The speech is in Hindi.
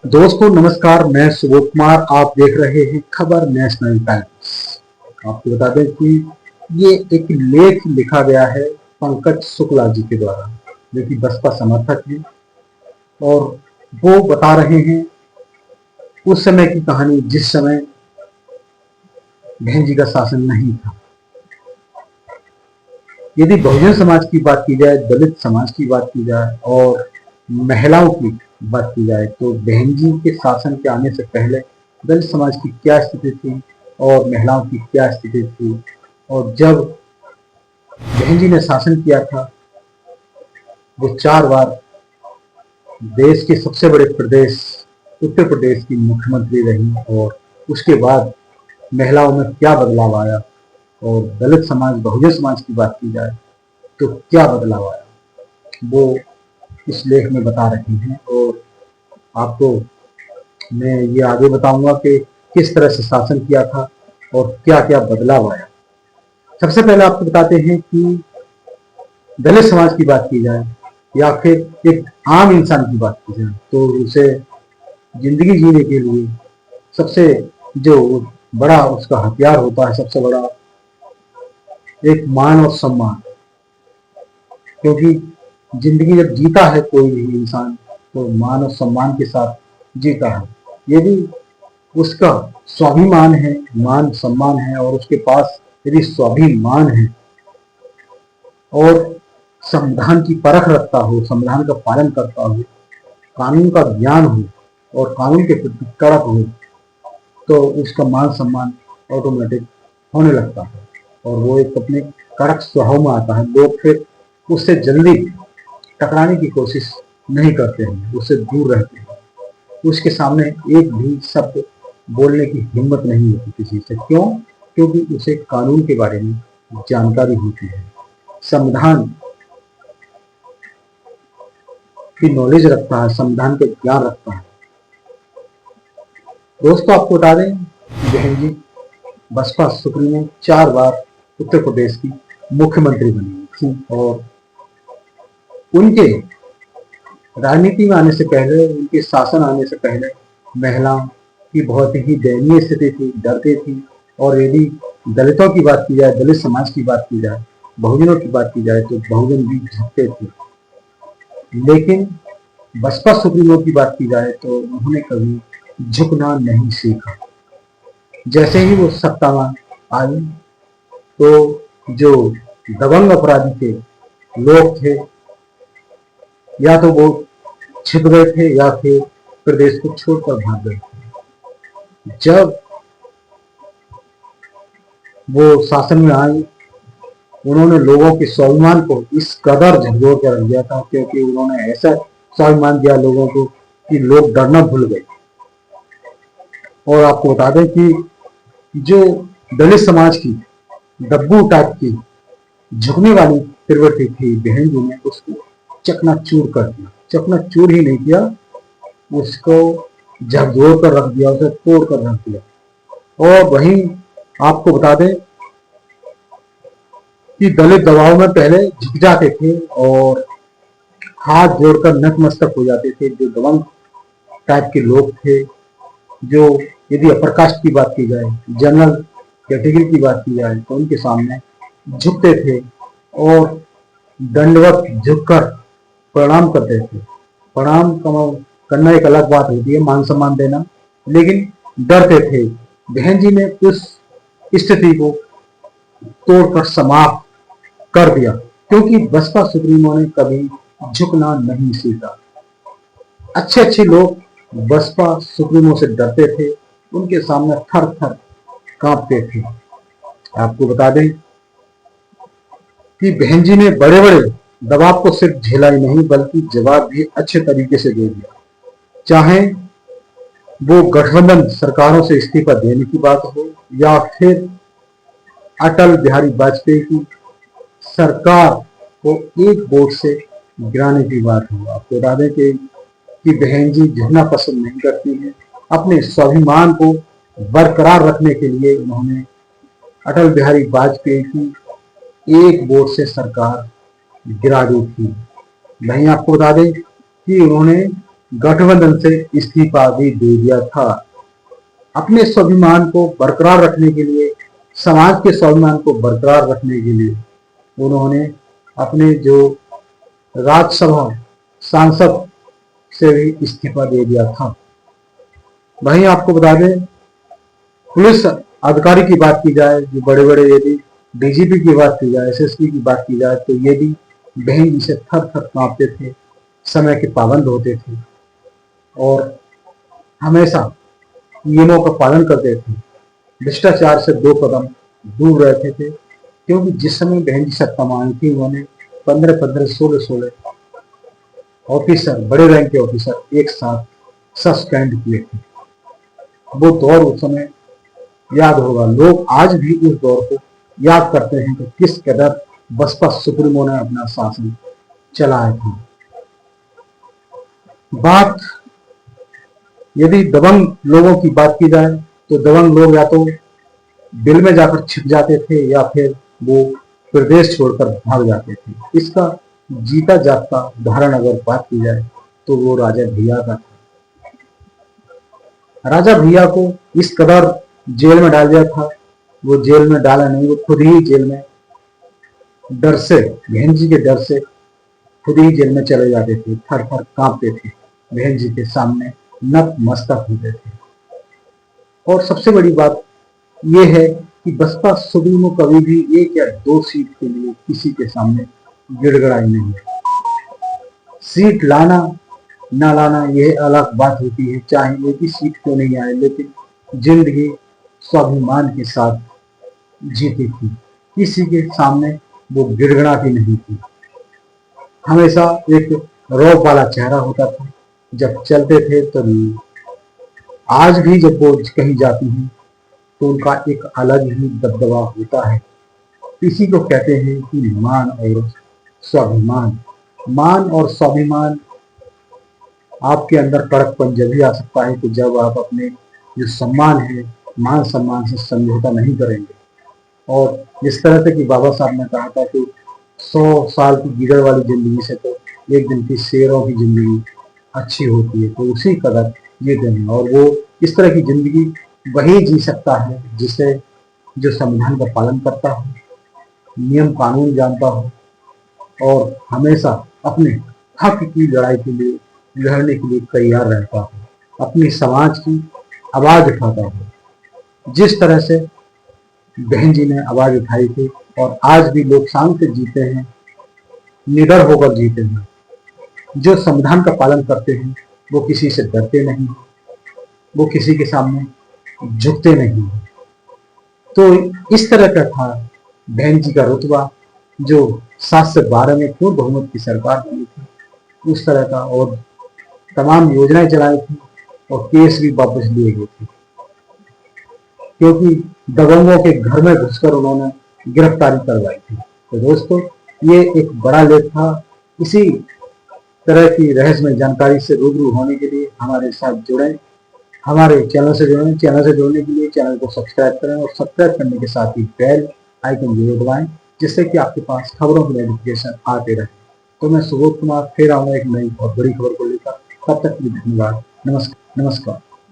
दोस्तों नमस्कार, मैं सुबोध कुमार। आप देख रहे हैं खबर नेशनल टाइम्स। आपको बता दें कि ये एक लेख लिखा गया है पंकज शुक्ला जी के द्वारा, जो कि बसपा समर्थक हैं, और वो बता रहे हैं उस समय की कहानी जिस समय बहन जी का शासन नहीं था। यदि बहुजन समाज की बात की जाए, दलित समाज की बात की जाए और महिलाओं की बात की जाए, तो बहन जी के शासन के आने से पहले दलित समाज की क्या स्थिति थी और महिलाओं की क्या स्थिति थी। और जब बहन जी ने शासन किया था, वो 4 बार देश के सबसे बड़े प्रदेश उत्तर प्रदेश की मुख्यमंत्री रही, और उसके बाद महिलाओं में क्या बदलाव आया, और दलित समाज बहुजन समाज की बात की जाए तो क्या बदलाव आया, वो इस लेख में बता रहे हैं। और आपको मैं ये आगे बताऊंगा कि किस तरह से शासन किया था और क्या क्या बदलाव आया। सबसे पहले आपको बताते हैं कि दलित समाज की बात की जाए या फिर एक आम इंसान की बात की जाए, तो उसे जिंदगी जीने के लिए सबसे जो बड़ा उसका हथियार होता है, सबसे बड़ा एक मान और सम्मान। क्योंकि जिंदगी जब जीता है कोई भी इंसान, तो मान और सम्मान के साथ जीता है। यदि उसका स्वाभिमान है, मान सम्मान है, और उसके पास यदि स्वाभिमान है और संविधान की परख रखता हो, संविधान का पालन करता हो, कानून का ज्ञान हो और कानून के प्रति कड़क हो, तो उसका मान सम्मान ऑटोमेटिक होने लगता है और वो एक अपने कड़क स्वभाव में आता है। लोग फिर उससे जल्दी टकराने की कोशिश नहीं करते हैं, उससे दूर रहते हैं। उसके सामने एक भी शब्द बोलने की हिम्मत नहीं होती किसी से। क्यों? क्योंकि उसे कानून के बारे में जानकारी होती है, संविधान की नॉलेज रखता है, संविधान का ज्ञान रखता है। दोस्तों आपको बता दें, बहन जी बसपा सुप्रीमो 4 बार उत्तर प्रदेश की मुख्यमंत्री बनी थी, और उनके राजनीति में आने से पहले, उनके शासन आने से पहले महिलाओं की बहुत ही दयनीय स्थिति थी, डरती थी। और यदि दलितों की बात की जाए, दलित समाज की बात की जाए, बहुजनों की बात की जाए, तो बहुजन भी झुकते थे। लेकिन बसपा सुप्रीमो की बात की जाए तो उन्होंने कभी झुकना नहीं सीखा। जैसे ही वो सत्ता में आई, तो जो दबंग अपराधी थे, लोग थे, या तो वो छिप गए थे या फिर प्रदेश को छोड़कर भाग गए थे। जब वो शासन में आई, उन्होंने लोगों के स्वाभिमान को इस कदर झकझोर कर रख दिया था, क्योंकि उन्होंने ऐसा स्वाभिमान दिया लोगों को कि लोग डरना भूल गए। और आपको बता दें कि जो दलित समाज की डब्बू टाइप की झुकने वाली प्रवृत्ति थी, बहन जी ने उसको चकनाचूर कर दिया। चकनाचूर ही नहीं किया, उसको झकझोर कर रख दिया, उसे तोड़ कर रख दिया। और वहीं आपको बता दें कि दलित दबाव में पहले झुक जाते थे और हाथ जोड़कर नतमस्तक हो जाते थे। जो दबंग टाइप के लोग थे, जो यदि अपर कास्ट की बात की जाए, जनरल कैटेगरी की बात की जाए, तो उनके सामने झुकते थे और दंडवत झुककर प्रणाम करते थे। प्रणाम करना एक अलग बात होती है, मान सम्मान देना, लेकिन डरते थे। बहन जी ने उस स्थिति को तोड़कर समाप्त कर दिया, क्योंकि बसपा सुप्रीमो ने कभी झुकना नहीं सीखा। अच्छे अच्छे लोग बसपा सुप्रीमो से डरते थे, उनके सामने थर थर कांपते थे। आपको बता दें कि बहन जी ने बड़े बड़े दबाव को सिर्फ झेला ही नहीं, बल्कि जवाब भी अच्छे तरीके से दे दिया। चाहे वो गठबंधन सरकारों से इस्तीफा देने की बात हो, या फिर अटल बिहारी वाजपेयी की सरकार को एक वोट से गिराने की बात हो। आपको बता दें कि बहन जी झुकना पसंद नहीं करती हैं। अपने स्वाभिमान को बरकरार रखने के लिए उन्होंने अटल बिहारी वाजपेयी की एक वोट से सरकार गिरा दी थी। वहीं आपको बता दें कि उन्होंने गठबंधन से इस्तीफा भी दे दिया था। अपने स्वाभिमान को बरकरार रखने के लिए, समाज के स्वाभिमान को बरकरार रखने के लिए उन्होंने अपने जो राज्यसभा सांसद से भी इस्तीफा दे दिया था। वहीं आपको बता दें, पुलिस अधिकारी की बात की जाए, जो बड़े बड़े, यदि डीजीपी की बात की जाए, एसएसपी की बात की जाए, तो ये भी बहन जी से थर थर कांपते थे, समय के पाबंद होते थे और हमेशा नियमों का पालन करते थे, भ्रष्टाचार से 2 कदम दूर रहते थे। क्योंकि जिस समय बहन जी सत्ता में आई थी, उन्होंने 15-15, 16-16 ऑफिसर, बड़े रैंक के ऑफिसर एक साथ सस्पेंड किए थे। वो दौर उस समय याद होगा, लोग आज भी उस दौर को याद करते हैं कि किस कदर बसपा सुप्रीमो ने अपना शासन चलाया था। बात यदि दबंग लोगों की बात की जाए, तो दबंग लोग या तो बिल में जाकर छिप जाते थे या फिर वो प्रदेश छोड़कर भाग जाते थे। इसका जीता जागता उदाहरण अगर बात की जाए तो वो राजा भैया का था। राजा भैया को इस कदर जेल में डाल दिया था, वो जेल में डाला नहीं, वो खुद ही जेल में डर से, बहन जी के डर से खुद ही जेल में चले जाते थे, थर थर कांपते थे, बहन जी के सामने नतमस्तक होते थे। और सबसे बड़ी बात यह है कि बसपा सुप्रीमो कभी भी 1 या 2 सीट के लिए किसी के सामने गिड़गिड़ाई नहीं। सीट लाना ना लाना यह अलग बात होती है, चाहे एक ही सीट क्यों नहीं आए, लेकिन जिंदगी स्वाभिमान के साथ जीती थी, किसी के सामने वो गिड़गिड़ाती नहीं थी। हमेशा एक रौब वाला चेहरा होता था जब चलते थे, तो आज भी जब वो कहीं जाती हैं तो उनका एक अलग ही दबदबा होता है। इसी को कहते हैं कि मान और स्वाभिमान। मान और स्वाभिमान आपके अंदर कड़कपन जब भी आ सकता है कि जब आप अपने जो सम्मान है, मान सम्मान से समझौता नहीं करेंगे। और जिस तरह से कि बाबा साहब ने कहा था कि 100 साल की गिरड़ वाली जिंदगी से तो एक दिन की शेरों की जिंदगी अच्छी होती है, तो उसी कदर ये दिन है। और वो इस तरह की जिंदगी वही जी सकता है जिसे जो संविधान का पालन करता हो, नियम कानून जानता हो और हमेशा अपने हक की लड़ाई के लिए लड़ने के लिए तैयार रहता हो, अपनी समाज की आवाज उठाता हो। जिस तरह से बहन जी ने आवाज उठाई थी और आज भी लोग शांति से जीते हैं, निडर होकर जीते हैं, जो संविधान का पालन करते हैं, वो किसी से डरते नहीं, वो किसी के सामने झुकते नहीं। तो इस तरह का था बहन जी का रुतबा, जो 7 से 12 में पूर्ण बहुमत की सरकार बनी थी, उस तरह का। और तमाम योजनाएं चलाई थी और केस भी वापस लिए गए थे, क्योंकि दबंगों के घर में घुसकर उन्होंने गिरफ्तारी करवाई थी। तो दोस्तों, ये एक बड़ा लेख था। इसी तरह की रहस्यमय जानकारी से रूबरू होने के लिए हमारे साथ जुड़ें, हमारे चैनल से जुड़ें। चैनल से जुड़ने के लिए चैनल को सब्सक्राइब करें और सब्सक्राइब करने के साथ ही बेल आइकन जरूर दबाएं, जिससे कि आपके पास खबरों की नोटिफिकेशन आते रहे। तो मैं सुबोध कुमार फिर आऊंगा एक नई और बड़ी खबर को लेकर। तब तक के लिए धन्यवाद। नमस्कार।